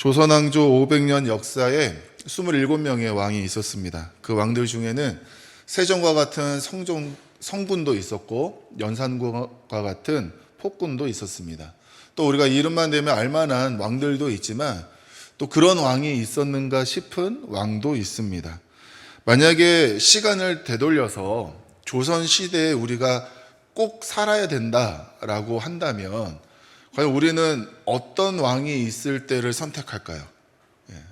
조선 왕조 500년 역사에 27명의 왕이 있었습니다. 그 왕들 중에는 세종과 같은 성군도 있었고 연산군과 같은 폭군도 있었습니다. 또 우리가 이름만 대면 알만한 왕들도 있지만 또 그런 왕이 있었는가 싶은 왕도 있습니다. 만약에 시간을 되돌려서 조선 시대에 우리가 꼭 살아야 된다라고 한다면 과연 우리는 어떤 왕이 있을 때를 선택할까요?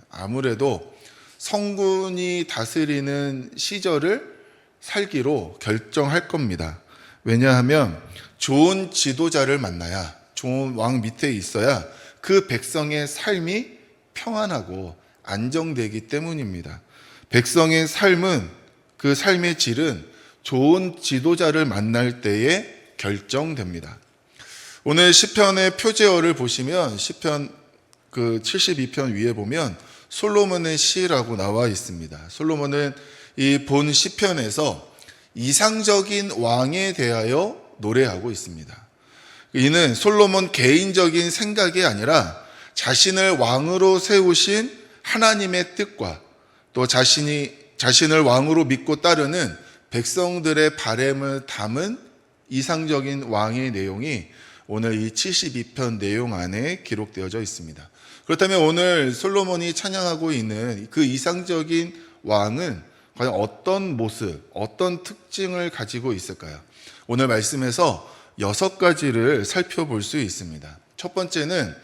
아무래도 성군이 다스리는 시절을 살기로 결정할 겁니다. 왜냐하면 좋은 지도자를 만나야, 좋은 왕 밑에 있어야 그 백성의 삶이 평안하고 안정되기 때문입니다. 백성의 삶은, 그 삶의 질은 좋은 지도자를 만날 때에 결정됩니다. 오늘 시편의 표제어를 보시면 시편 72편 위에 보면 솔로몬의 시라고 나와 있습니다. 솔로몬은 이 본 시편에서 이상적인 왕에 대하여 노래하고 있습니다. 이는 솔로몬 개인적인 생각이 아니라 자신을 왕으로 세우신 하나님의 뜻과 또 자신을 왕으로 믿고 따르는 백성들의 바램을 담은 이상적인 왕의 내용이 오늘 이 72편 내용 안에 기록되어져 있습니다. 그렇다면 오늘 솔로몬이 찬양하고 있는 그 이상적인 왕은 과연 어떤 모습, 어떤 특징을 가지고 있을까요? 오늘 말씀에서 6가지를 살펴볼 수 있습니다. 첫 번째는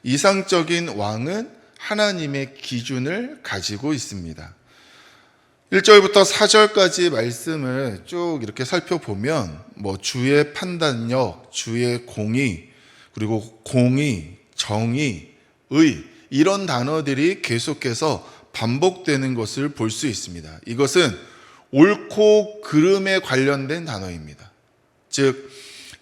이상적인 왕은 하나님의 기준을 가지고 있습니다. 1절부터 4절까지 말씀을 쭉 이렇게 살펴보면 주의 판단력, 주의 공의, 그리고 공의, 정의, 의 이런 단어들이 계속해서 반복되는 것을 볼 수 있습니다. 이것은 옳고 그름에 관련된 단어입니다. 즉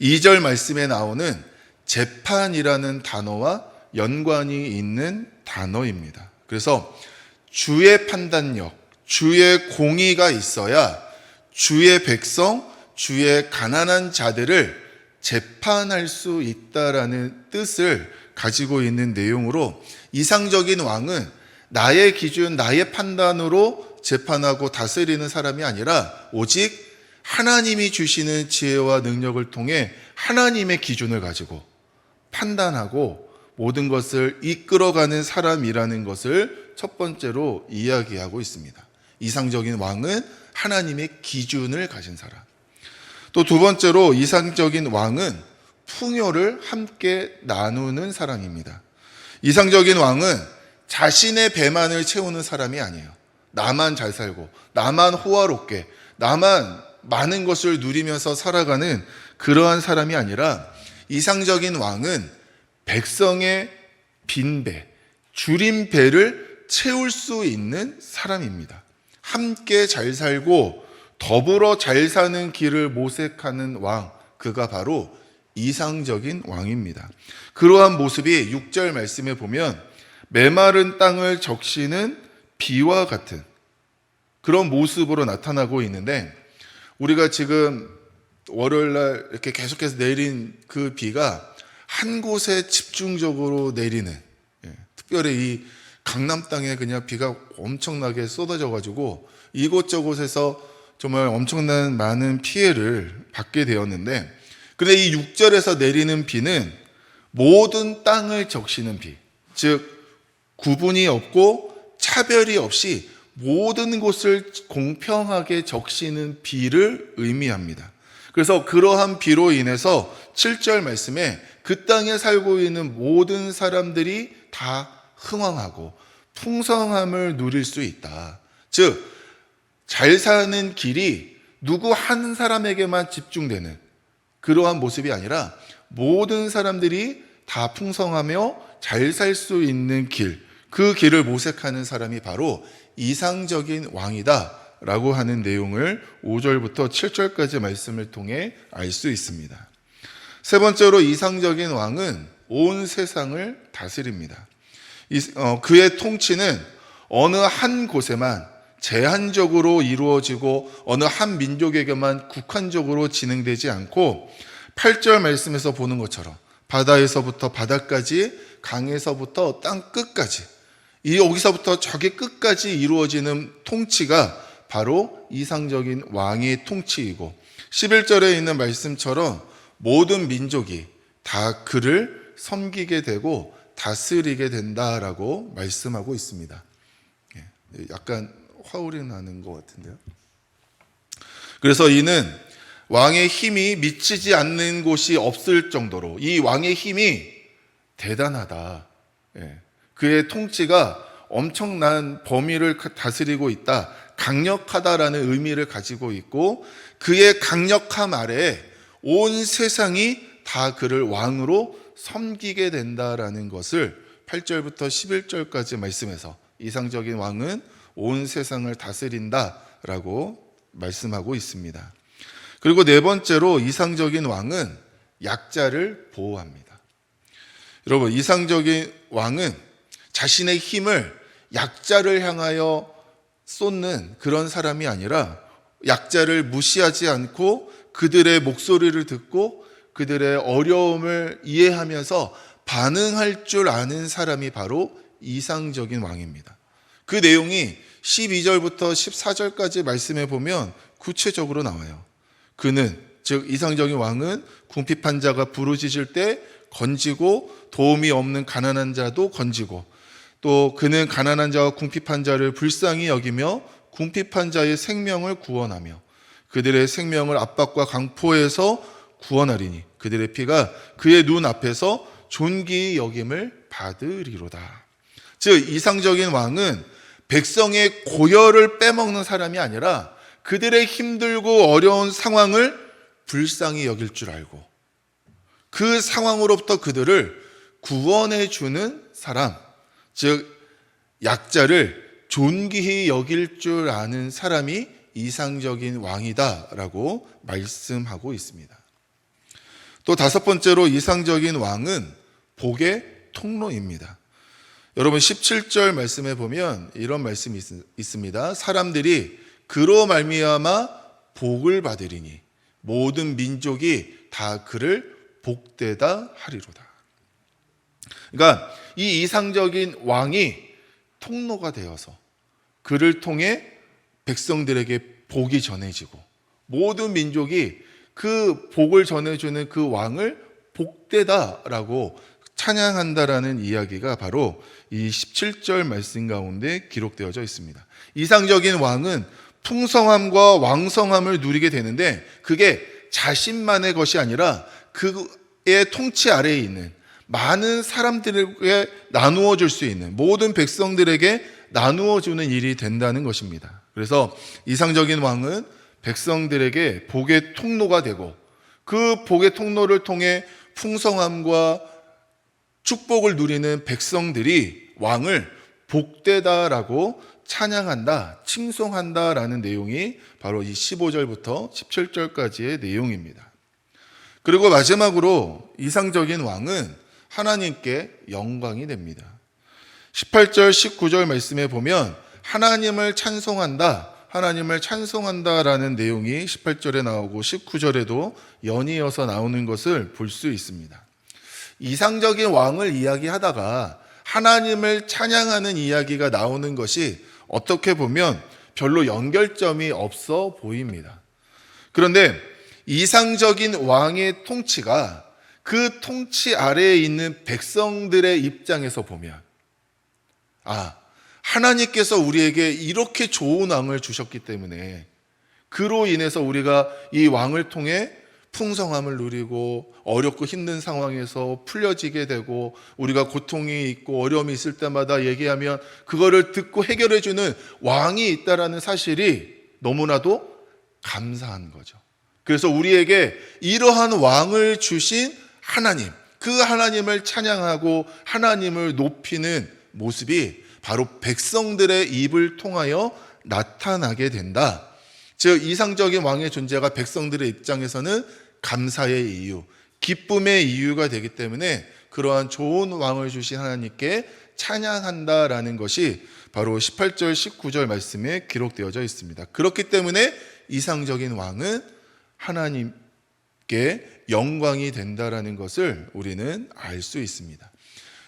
2절 말씀에 나오는 재판이라는 단어와 연관이 있는 단어입니다. 그래서 주의 판단력, 주의 공의가 있어야 주의 백성, 주의 가난한 자들을 재판할 수 있다라는 뜻을 가지고 있는 내용으로 이상적인 왕은 나의 기준, 나의 판단으로 재판하고 다스리는 사람이 아니라 오직 하나님이 주시는 지혜와 능력을 통해 하나님의 기준을 가지고 판단하고 모든 것을 이끌어가는 사람이라는 것을 첫 번째로 이야기하고 있습니다. 이상적인 왕은 하나님의 기준을 가진 사람. 또 두 번째로 이상적인 왕은 풍요를 함께 나누는 사람입니다. 이상적인 왕은 자신의 배만을 채우는 사람이 아니에요. 나만 잘 살고, 나만 호화롭게, 나만 많은 것을 누리면서 살아가는 그러한 사람이 아니라 이상적인 왕은 백성의 빈배, 줄인 배를 채울 수 있는 사람입니다. 함께 잘 살고 더불어 잘 사는 길을 모색하는 왕, 그가 바로 이상적인 왕입니다. 그러한 모습이 6절 말씀에 보면 메마른 땅을 적시는 비와 같은 그런 모습으로 나타나고 있는데, 우리가 지금 월요일날 이렇게 계속해서 내린 그 비가 한 곳에 집중적으로 내리는, 특별히 이 강남 땅에 그냥 비가 엄청나게 쏟아져 가지고 이곳저곳에서 정말 엄청난 많은 피해를 받게 되었는데, 근데 이 6절에서 내리는 비는 모든 땅을 적시는 비, 즉 구분이 없고 차별이 없이 모든 곳을 공평하게 적시는 비를 의미합니다. 그래서 그러한 비로 인해서 7절 말씀에 그 땅에 살고 있는 모든 사람들이 다 흥왕하고 풍성함을 누릴 수 있다. 즉 잘 사는 길이 누구 한 사람에게만 집중되는 그러한 모습이 아니라 모든 사람들이 다 풍성하며 잘 살 수 있는 길, 그 길을 모색하는 사람이 바로 이상적인 왕이다 라고 하는 내용을 5절부터 7절까지 말씀을 통해 알 수 있습니다. 세 번째로 이상적인 왕은 온 세상을 다스립니다. 그의 통치는 어느 한 곳에만 제한적으로 이루어지고 어느 한 민족에게만 국한적으로 진행되지 않고 8절 말씀에서 보는 것처럼 바다에서부터 바다까지, 강에서부터 땅 끝까지, 이 여기서부터 저기 끝까지 이루어지는 통치가 바로 이상적인 왕의 통치이고, 11절에 있는 말씀처럼 모든 민족이 다 그를 섬기게 되고 다스리게 된다라고 말씀하고 있습니다. 약간 화울이 나는 것 같은데요. 그래서 이는 왕의 힘이 미치지 않는 곳이 없을 정도로 이 왕의 힘이 대단하다. 그의 통치가 엄청난 범위를 다스리고 있다. 강력하다라는 의미를 가지고 있고, 그의 강력함 아래에 온 세상이 다 그를 왕으로 섬기게 된다라는 것을 8절부터 11절까지 말씀해서 이상적인 왕은 온 세상을 다스린다라고 말씀하고 있습니다. 그리고 네 번째로 이상적인 왕은 약자를 보호합니다. 여러분, 이상적인 왕은 자신의 힘을 약자를 향하여 쏟는 그런 사람이 아니라 약자를 무시하지 않고 그들의 목소리를 듣고 그들의 어려움을 이해하면서 반응할 줄 아는 사람이 바로 이상적인 왕입니다. 그 내용이 12절부터 14절까지 말씀해 보면 구체적으로 나와요. 그는, 즉 이상적인 왕은 궁핍한 자가 부르짖을 때 건지고 도움이 없는 가난한 자도 건지고, 또 그는 가난한 자와 궁핍한 자를 불쌍히 여기며 궁핍한 자의 생명을 구원하며 그들의 생명을 압박과 강포에서 구원하리니 그들의 피가 그의 눈 앞에서 존귀히 여김을 받으리로다. 즉 이상적인 왕은 백성의 고열을 빼먹는 사람이 아니라 그들의 힘들고 어려운 상황을 불쌍히 여길 줄 알고 그 상황으로부터 그들을 구원해 주는 사람, 즉 약자를 존귀히 여길 줄 아는 사람이 이상적인 왕이다라고 말씀하고 있습니다. 또 다섯 번째로 이상적인 왕은 복의 통로입니다. 여러분 17절 말씀에 보면 이런 말씀이 있습니다. 사람들이 그로 말미암아 복을 받으리니 모든 민족이 다 그를 복되다 하리로다. 그러니까 이 이상적인 왕이 통로가 되어서 그를 통해 백성들에게 복이 전해지고 모든 민족이 그 복을 전해주는 그 왕을 복되다라고 찬양한다라는 이야기가 바로 이 17절 말씀 가운데 기록되어져 있습니다. 이상적인 왕은 풍성함과 왕성함을 누리게 되는데 그게 자신만의 것이 아니라 그의 통치 아래에 있는 많은 사람들에게 나누어 줄 수 있는 모든 백성들에게 나누어 주는 일이 된다는 것입니다. 그래서 이상적인 왕은 백성들에게 복의 통로가 되고 그 복의 통로를 통해 풍성함과 축복을 누리는 백성들이 왕을 복되다라고 찬양한다, 칭송한다라는 내용이 바로 이 15절부터 17절까지의 내용입니다. 그리고 마지막으로 이상적인 왕은 하나님께 영광이 됩니다. 18절, 19절 말씀에 보면 하나님을 찬송한다라는 내용이 18절에 나오고 19절에도 연이어서 나오는 것을 볼 수 있습니다. 이상적인 왕을 이야기하다가 하나님을 찬양하는 이야기가 나오는 것이 어떻게 보면 별로 연결점이 없어 보입니다. 그런데 이상적인 왕의 통치가 그 통치 아래에 있는 백성들의 입장에서 보면 하나님께서 우리에게 이렇게 좋은 왕을 주셨기 때문에 그로 인해서 우리가 이 왕을 통해 풍성함을 누리고 어렵고 힘든 상황에서 풀려지게 되고 우리가 고통이 있고 어려움이 있을 때마다 얘기하면 그거를 듣고 해결해 주는 왕이 있다라는 사실이 너무나도 감사한 거죠. 그래서 우리에게 이러한 왕을 주신 하나님, 그 하나님을 찬양하고 하나님을 높이는 모습이 바로 백성들의 입을 통하여 나타나게 된다. 즉 이상적인 왕의 존재가 백성들의 입장에서는 감사의 이유, 기쁨의 이유가 되기 때문에 그러한 좋은 왕을 주신 하나님께 찬양한다라는 것이 바로 18절, 19절 말씀에 기록되어져 있습니다. 그렇기 때문에 이상적인 왕은 하나님께 영광이 된다라는 것을 우리는 알 수 있습니다.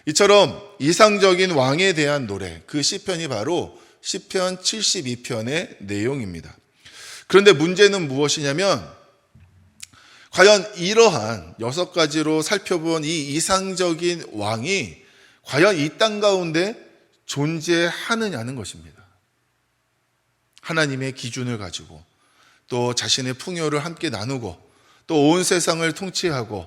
이처럼 이상적인 왕에 대한 노래, 그 시편이 바로 시편 72편의 내용입니다. 그런데 문제는 무엇이냐면 과연 이러한 6가지로 살펴본 이 이상적인 왕이 과연 이 땅 가운데 존재하느냐는 것입니다. 하나님의 기준을 가지고 또 자신의 풍요를 함께 나누고 또 온 세상을 통치하고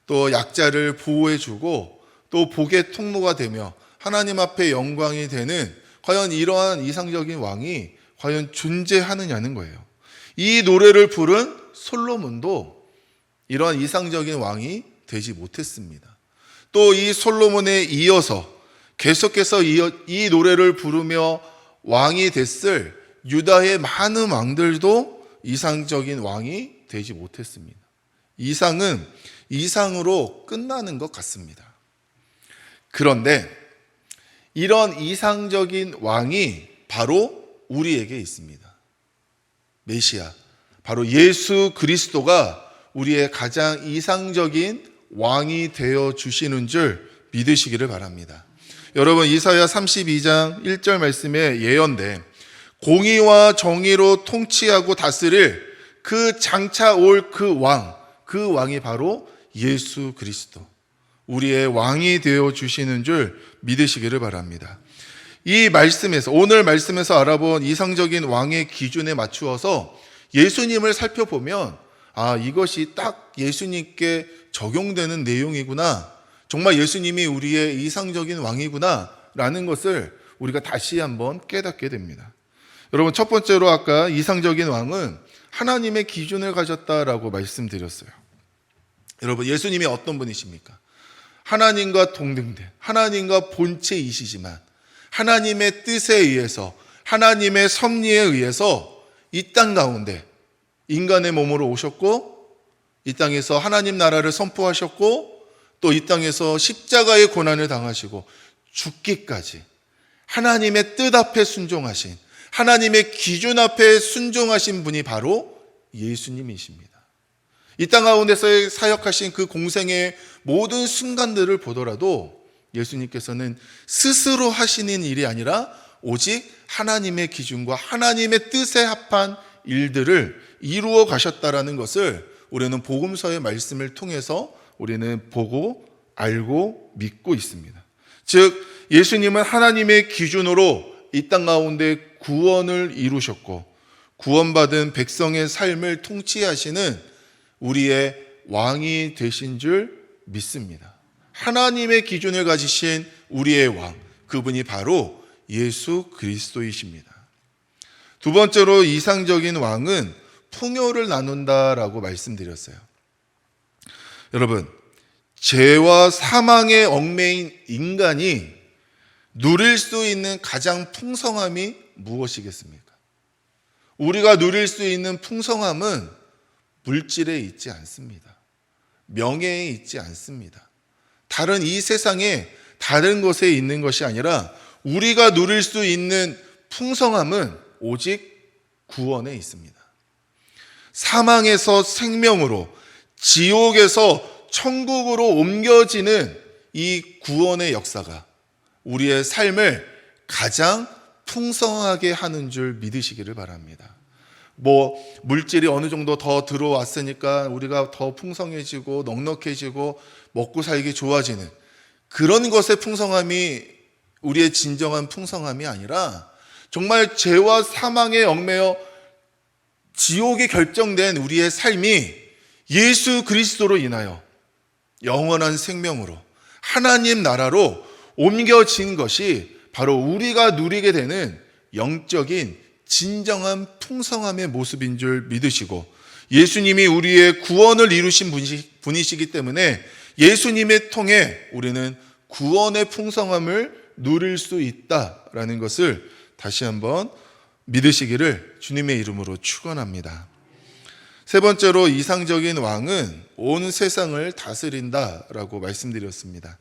또 약자를 보호해주고 또 복의 통로가 되며 하나님 앞에 영광이 되는 과연 이러한 이상적인 왕이 과연 존재하느냐는 거예요. 이 노래를 부른 솔로몬도 이러한 이상적인 왕이 되지 못했습니다. 또 이 솔로몬에 이어서 계속해서 이 노래를 부르며 왕이 됐을 유다의 많은 왕들도 이상적인 왕이 되지 못했습니다. 이상은 이상으로 끝나는 것 같습니다. 그런데 이런 이상적인 왕이 바로 우리에게 있습니다. 메시아, 바로 예수 그리스도가 우리의 가장 이상적인 왕이 되어 주시는 줄 믿으시기를 바랍니다. 여러분, 이사야 32장 1절 말씀에 예언된 공의와 정의로 통치하고 다스릴 그 장차 올 그 왕이 바로 예수 그리스도, 우리의 왕이 되어 주시는 줄 믿으시기를 바랍니다. 이 말씀에서, 오늘 말씀에서 알아본 이상적인 왕의 기준에 맞추어서 예수님을 살펴보면 이것이 딱 예수님께 적용되는 내용이구나, 정말 예수님이 우리의 이상적인 왕이구나 라는 것을 우리가 다시 한번 깨닫게 됩니다. 여러분, 첫 번째로 아까 이상적인 왕은 하나님의 기준을 가졌다라고 말씀드렸어요. 여러분, 예수님이 어떤 분이십니까? 하나님과 동등된, 하나님과 본체이시지만 하나님의 뜻에 의해서, 하나님의 섭리에 의해서 이 땅 가운데 인간의 몸으로 오셨고, 이 땅에서 하나님 나라를 선포하셨고, 또 이 땅에서 십자가의 고난을 당하시고 죽기까지 하나님의 뜻 앞에 순종하신, 하나님의 기준 앞에 순종하신 분이 바로 예수님이십니다. 이 땅 가운데서 사역하신 그 공생의 모든 순간들을 보더라도 예수님께서는 스스로 하시는 일이 아니라 오직 하나님의 기준과 하나님의 뜻에 합한 일들을 이루어 가셨다라는 것을 우리는 복음서의 말씀을 통해서 우리는 보고 알고 믿고 있습니다. 즉, 예수님은 하나님의 기준으로 이 땅 가운데 구원을 이루셨고 구원받은 백성의 삶을 통치하시는 우리의 왕이 되신 줄 믿습니다. 하나님의 기준을 가지신 우리의 왕, 그분이 바로 예수 그리스도이십니다. 두 번째로 이상적인 왕은 풍요를 나눈다라고 말씀드렸어요. 여러분, 죄와 사망의 얽매인 인간이 누릴 수 있는 가장 풍성함이 무엇이겠습니까? 우리가 누릴 수 있는 풍성함은 물질에 있지 않습니다. 명예에 있지 않습니다. 다른 이 세상에 다른 것에 있는 것이 아니라 우리가 누릴 수 있는 풍성함은 오직 구원에 있습니다. 사망에서 생명으로, 지옥에서 천국으로 옮겨지는 이 구원의 역사가 우리의 삶을 가장 풍성하게 하는 줄 믿으시기를 바랍니다. 물질이 어느 정도 더 들어왔으니까 우리가 더 풍성해지고 넉넉해지고 먹고 살기 좋아지는 그런 것의 풍성함이 우리의 진정한 풍성함이 아니라 정말 죄와 사망에 얽매여 지옥이 결정된 우리의 삶이 예수 그리스도로 인하여 영원한 생명으로 하나님 나라로 옮겨진 것이 바로 우리가 누리게 되는 영적인 진정한 풍성함의 모습인 줄 믿으시고, 예수님이 우리의 구원을 이루신 분이시기 때문에 예수님의 통해 우리는 구원의 풍성함을 누릴 수 있다라는 것을 다시 한번 믿으시기를 주님의 이름으로 축원합니다. 세 번째로 이상적인 왕은 온 세상을 다스린다라고 말씀드렸습니다.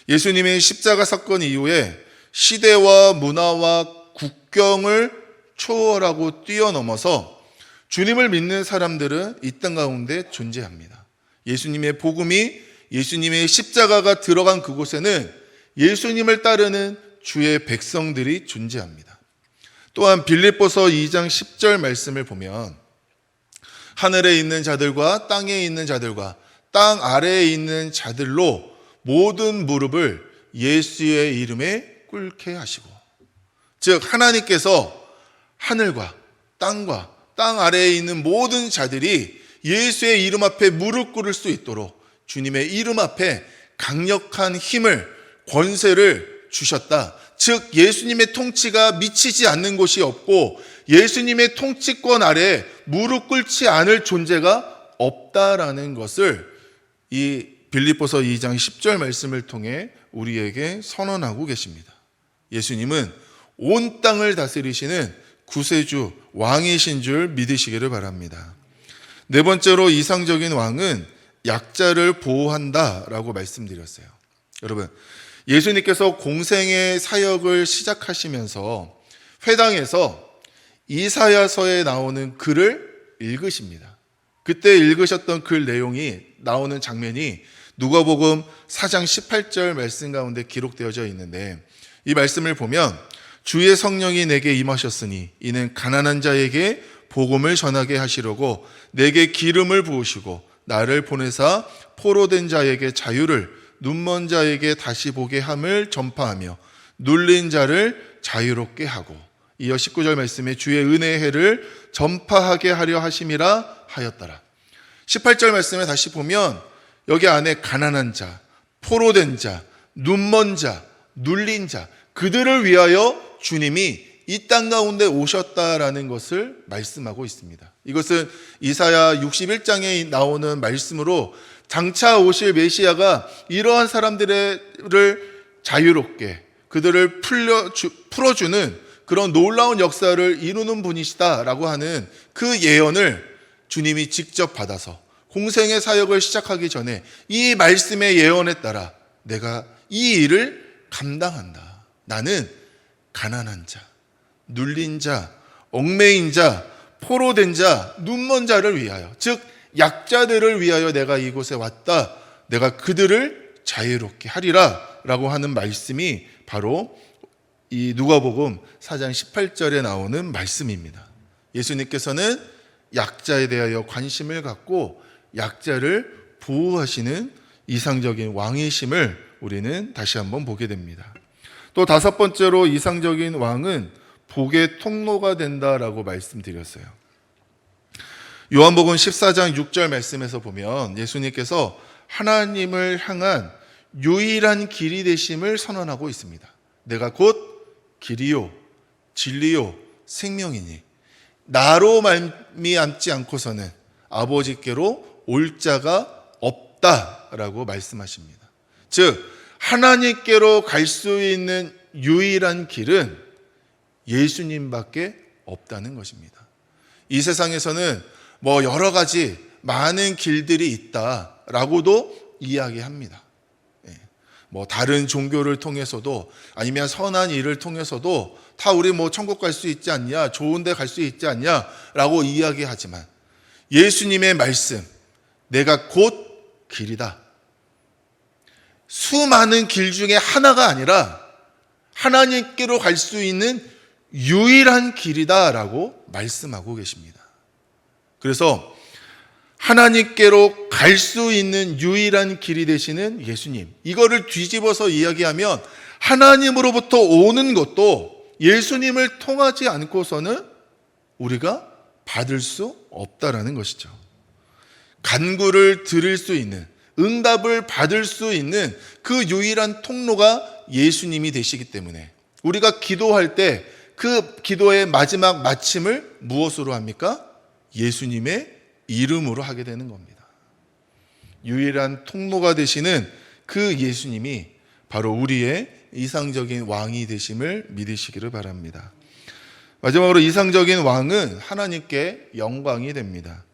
예수님의 십자가 사건 이후에 시대와 문화와 국경을 초월하고 뛰어넘어서 주님을 믿는 사람들은 이 땅 가운데 존재합니다. 예수님의 복음이, 예수님의 십자가가 들어간 그곳에는 예수님을 따르는 주의 백성들이 존재합니다. 또한 빌립보서 2장 10절 말씀을 보면 하늘에 있는 자들과 땅에 있는 자들과 땅 아래에 있는 자들로 모든 무릎을 예수의 이름에 꿇게 하시고, 즉 하나님께서 하늘과 땅과 땅 아래에 있는 모든 자들이 예수의 이름 앞에 무릎 꿇을 수 있도록 주님의 이름 앞에 강력한 힘을, 권세를 주셨다. 즉 예수님의 통치가 미치지 않는 곳이 없고 예수님의 통치권 아래 무릎 꿇지 않을 존재가 없다라는 것을 이 빌립보서 2장 10절 말씀을 통해 우리에게 선언하고 계십니다. 예수님은 온 땅을 다스리시는 구세주, 왕이신 줄 믿으시기를 바랍니다. 네 번째로 이상적인 왕은 약자를 보호한다라고 말씀드렸어요. 여러분, 예수님께서 공생의 사역을 시작하시면서 회당에서 이사야서에 나오는 글을 읽으십니다. 그때 읽으셨던 글 내용이 나오는 장면이 누가복음 4장 18절 말씀 가운데 기록되어져 있는데, 이 말씀을 보면 주의 성령이 내게 임하셨으니 이는 가난한 자에게 복음을 전하게 하시려고 내게 기름을 부으시고 나를 보내사 포로된 자에게 자유를, 눈먼 자에게 다시 보게 함을 전파하며 눌린 자를 자유롭게 하고, 이어 19절 말씀에 주의 은혜의 해를 전파하게 하려 하심이라 하였더라. 18절 말씀에 다시 보면 여기 안에 가난한 자, 포로된 자, 눈먼 자, 눌린 자, 그들을 위하여 주님이 이 땅 가운데 오셨다라는 것을 말씀하고 있습니다. 이것은 이사야 61장에 나오는 말씀으로 장차 오실 메시아가 이러한 사람들을 자유롭게 그들을 풀어주는 그런 놀라운 역사를 이루는 분이시다라고 하는 그 예언을 주님이 직접 받아서 공생의 사역을 시작하기 전에 이 말씀의 예언에 따라 내가 이 일을 감당한다. 나는 가난한 자, 눌린 자, 얽매인 자, 포로된 자, 눈먼 자를 위하여, 즉 약자들을 위하여 내가 이곳에 왔다. 내가 그들을 자유롭게 하리라 라고 하는 말씀이 바로 이 누가복음 4장 18절에 나오는 말씀입니다. 예수님께서는 약자에 대하여 관심을 갖고 약자를 보호하시는 이상적인 왕이심을 우리는 다시 한번 보게 됩니다. 또 다섯 번째로 이상적인 왕은 복의 통로가 된다라고 말씀드렸어요. 요한복음 14장 6절 말씀에서 보면 예수님께서 하나님을 향한 유일한 길이 되심을 선언하고 있습니다. 내가 곧 길이요 진리요 생명이니 나로 말미암지 않고서는 아버지께로 올 자가 없다라고 말씀하십니다. 즉 하나님께로 갈 수 있는 유일한 길은 예수님밖에 없다는 것입니다. 이 세상에서는 여러 가지 많은 길들이 있다라고도 이야기합니다. 다른 종교를 통해서도 아니면 선한 일을 통해서도 다 우리 천국 갈 수 있지 않냐, 좋은 데 갈 수 있지 않냐라고 이야기하지만 예수님의 말씀, 내가 곧 길이다. 수많은 길 중에 하나가 아니라 하나님께로 갈 수 있는 유일한 길이다라고 말씀하고 계십니다. 그래서 하나님께로 갈 수 있는 유일한 길이 되시는 예수님, 이거를 뒤집어서 이야기하면 하나님으로부터 오는 것도 예수님을 통하지 않고서는 우리가 받을 수 없다라는 것이죠. 간구를 들을 수 있는, 응답을 받을 수 있는 그 유일한 통로가 예수님이 되시기 때문에 우리가 기도할 때 그 기도의 마지막 마침을 무엇으로 합니까? 예수님의 이름으로 하게 되는 겁니다. 유일한 통로가 되시는 그 예수님이 바로 우리의 이상적인 왕이 되심을 믿으시기를 바랍니다. 마지막으로 이상적인 왕은 하나님께 영광이 됩니다.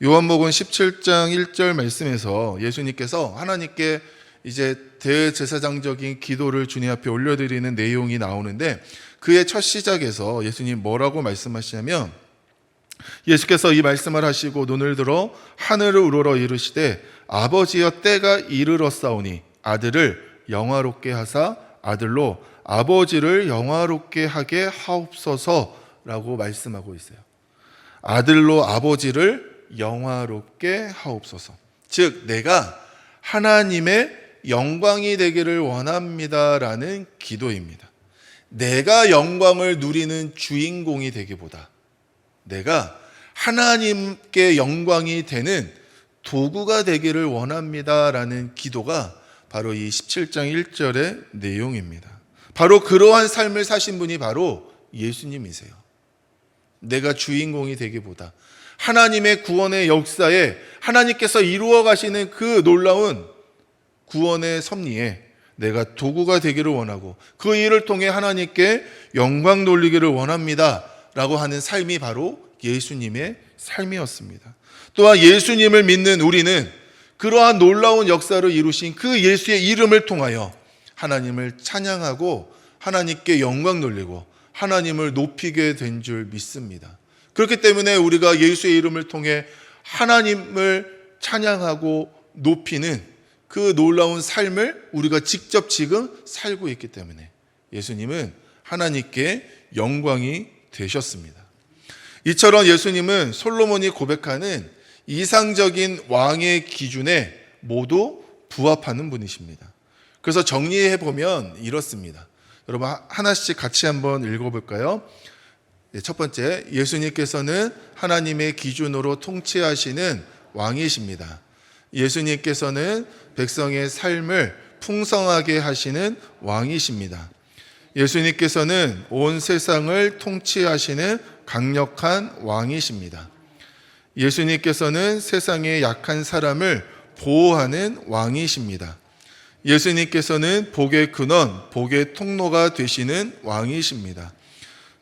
요한복음 17장 1절 말씀에서 예수님께서 하나님께 이제 대제사장적인 기도를 주님 앞에 올려드리는 내용이 나오는데 그의 첫 시작에서 예수님 뭐라고 말씀하시냐면 예수께서 이 말씀을 하시고 눈을 들어 하늘을 우러러 이르시되 아버지여 때가 이르렀사오니 아들을 영화롭게 하사 아들로 아버지를 영화롭게 하게 하옵소서라고 말씀하고 있어요. 아들로 아버지를 영화롭게 하옵소서. 즉 내가 하나님의 영광이 되기를 원합니다라는 기도입니다. 내가 영광을 누리는 주인공이 되기보다 내가 하나님께 영광이 되는 도구가 되기를 원합니다라는 기도가 바로 이 17장 1절의 내용입니다. 바로 그러한 삶을 사신 분이 바로 예수님이세요. 내가 주인공이 되기보다 하나님의 구원의 역사에 하나님께서 이루어 가시는 그 놀라운 구원의 섭리에 내가 도구가 되기를 원하고 그 일을 통해 하나님께 영광 돌리기를 원합니다 라고 하는 삶이 바로 예수님의 삶이었습니다. 또한 예수님을 믿는 우리는 그러한 놀라운 역사를 이루신 그 예수의 이름을 통하여 하나님을 찬양하고 하나님께 영광 돌리고 하나님을 높이게 된 줄 믿습니다. 그렇기 때문에 우리가 예수의 이름을 통해 하나님을 찬양하고 높이는 그 놀라운 삶을 우리가 직접 지금 살고 있기 때문에 예수님은 하나님께 영광이 되셨습니다. 이처럼 예수님은 솔로몬이 고백하는 이상적인 왕의 기준에 모두 부합하는 분이십니다. 그래서 정리해 보면 이렇습니다. 여러분 하나씩 같이 한번 읽어볼까요? 첫 번째, 예수님께서는 하나님의 기준으로 통치하시는 왕이십니다. 예수님께서는 백성의 삶을 풍성하게 하시는 왕이십니다. 예수님께서는 온 세상을 통치하시는 강력한 왕이십니다. 예수님께서는 세상의 약한 사람을 보호하는 왕이십니다. 예수님께서는 복의 근원, 복의 통로가 되시는 왕이십니다.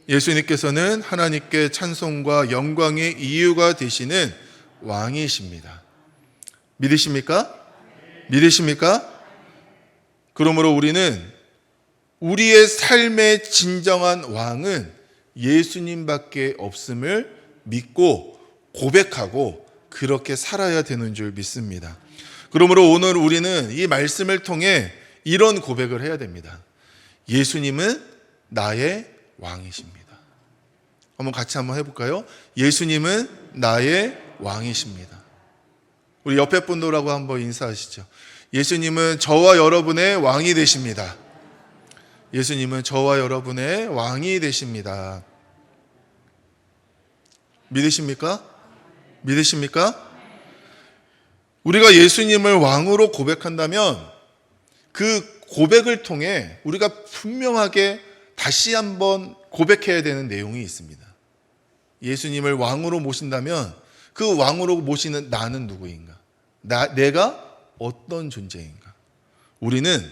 예수님께서는 하나님께 찬송과 영광의 이유가 되시는 왕이십니다. 믿으십니까? 믿으십니까? 그러므로 우리는 우리의 삶의 진정한 왕은 예수님밖에 없음을 믿고 고백하고 그렇게 살아야 되는 줄 믿습니다. 그러므로 오늘 우리는 이 말씀을 통해 이런 고백을 해야 됩니다. 예수님은 나의 왕이십니다. 한번 같이 한번 해볼까요? 예수님은 나의 왕이십니다. 우리 옆에 분들하고 한번 인사하시죠. 예수님은 저와 여러분의 왕이 되십니다. 예수님은 저와 여러분의 왕이 되십니다. 믿으십니까? 믿으십니까? 우리가 예수님을 왕으로 고백한다면 그 고백을 통해 우리가 분명하게 다시 한번 고백해야 되는 내용이 있습니다. 예수님을 왕으로 모신다면 그 왕으로 모시는 나는 누구인가? 내가 어떤 존재인가? 우리는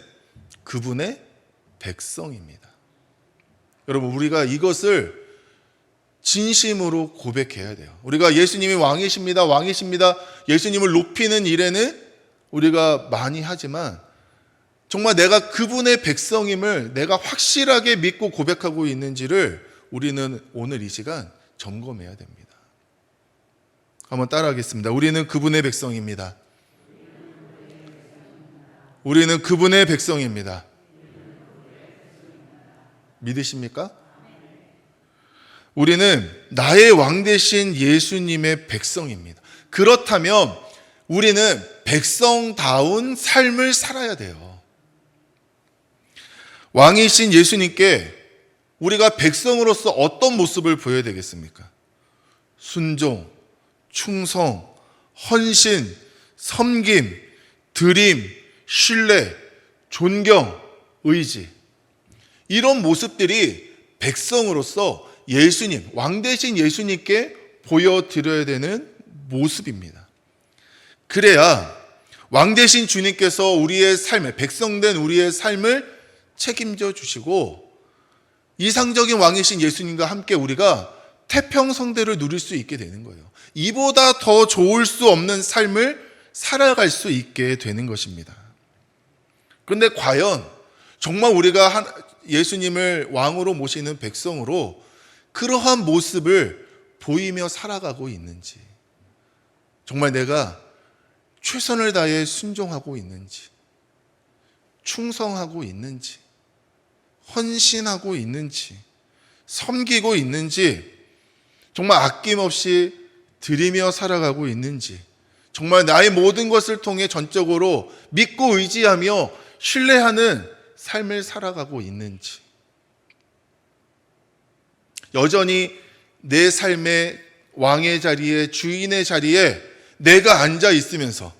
그분의 백성입니다. 여러분, 우리가 이것을 진심으로 고백해야 돼요. 우리가 예수님이 왕이십니다, 왕이십니다. 예수님을 높이는 일에는 우리가 많이 하지만 정말 내가 그분의 백성임을 내가 확실하게 믿고 고백하고 있는지를 우리는 오늘 이 시간 점검해야 됩니다. 한번 따라하겠습니다. 우리는 그분의 백성입니다. 우리는 그분의 백성입니다. 믿으십니까? 우리는 나의 왕 되신 예수님의 백성입니다. 그렇다면 우리는 백성다운 삶을 살아야 돼요. 왕이신 예수님께 우리가 백성으로서 어떤 모습을 보여야 되겠습니까? 순종, 충성, 헌신, 섬김, 드림, 신뢰, 존경, 의지, 이런 모습들이 백성으로서 예수님, 왕 되신 예수님께 보여드려야 되는 모습입니다. 그래야 왕 되신 주님께서 우리의 삶을, 백성된 우리의 삶을 책임져 주시고 이상적인 왕이신 예수님과 함께 우리가 태평성대를 누릴 수 있게 되는 거예요. 이보다 더 좋을 수 없는 삶을 살아갈 수 있게 되는 것입니다. 그런데 과연 정말 우리가 예수님을 왕으로 모시는 백성으로 그러한 모습을 보이며 살아가고 있는지, 정말 내가 최선을 다해 순종하고 있는지, 충성하고 있는지, 헌신하고 있는지, 섬기고 있는지, 정말 아낌없이 드리며 살아가고 있는지, 정말 나의 모든 것을 통해 전적으로 믿고 의지하며 신뢰하는 삶을 살아가고 있는지, 여전히 내 삶의 왕의 자리에, 주인의 자리에 내가 앉아 있으면서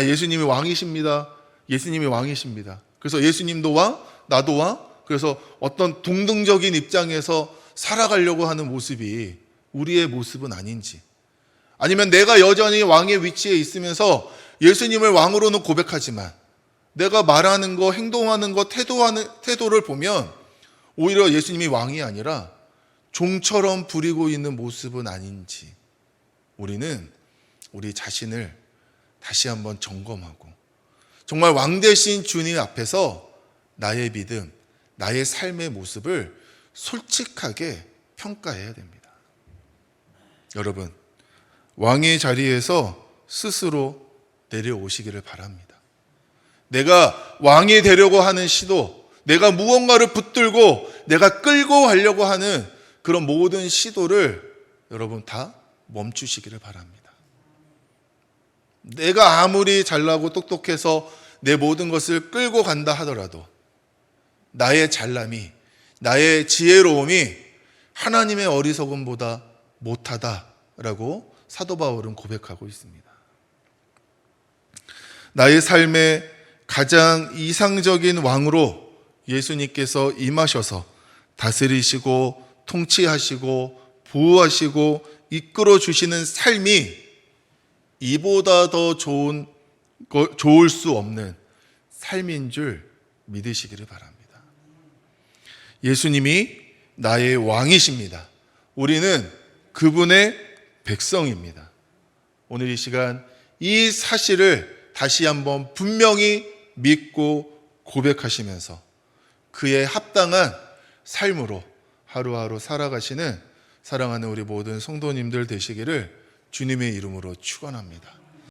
예수님이 왕이십니다. 예수님이 왕이십니다. 그래서 예수님도 왕, 나도 왕. 그래서 어떤 동등적인 입장에서 살아가려고 하는 모습이 우리의 모습은 아닌지, 아니면 내가 여전히 왕의 위치에 있으면서 예수님을 왕으로는 고백하지만 내가 말하는 거, 행동하는 거, 태도를 보면 오히려 예수님이 왕이 아니라 종처럼 부리고 있는 모습은 아닌지, 우리는 우리 자신을 다시 한번 점검하고 정말 왕 되신 주님 앞에서 나의 믿음, 나의 삶의 모습을 솔직하게 평가해야 됩니다. 여러분, 왕의 자리에서 스스로 내려오시기를 바랍니다. 내가 왕이 되려고 하는 시도, 내가 무언가를 붙들고 내가 끌고 가려고 하는 그런 모든 시도를 여러분 다 멈추시기를 바랍니다. 내가 아무리 잘나고 똑똑해서 내 모든 것을 끌고 간다 하더라도 나의 잘남이, 나의 지혜로움이 하나님의 어리석음보다 못하다라고 사도 바울은 고백하고 있습니다. 나의 삶의 가장 이상적인 왕으로 예수님께서 임하셔서 다스리시고 통치하시고 보호하시고 이끌어 주시는 삶이 이보다 더 좋을 수 없는 삶인 줄 믿으시기를 바랍니다. 예수님이 나의 왕이십니다. 우리는 그분의 백성입니다. 오늘 이 시간 이 사실을 다시 한번 분명히 믿고 고백하시면서 그의 합당한 삶으로 하루하루 살아가시는 사랑하는 우리 모든 성도님들 되시기를 주님의 이름으로 축원합니다.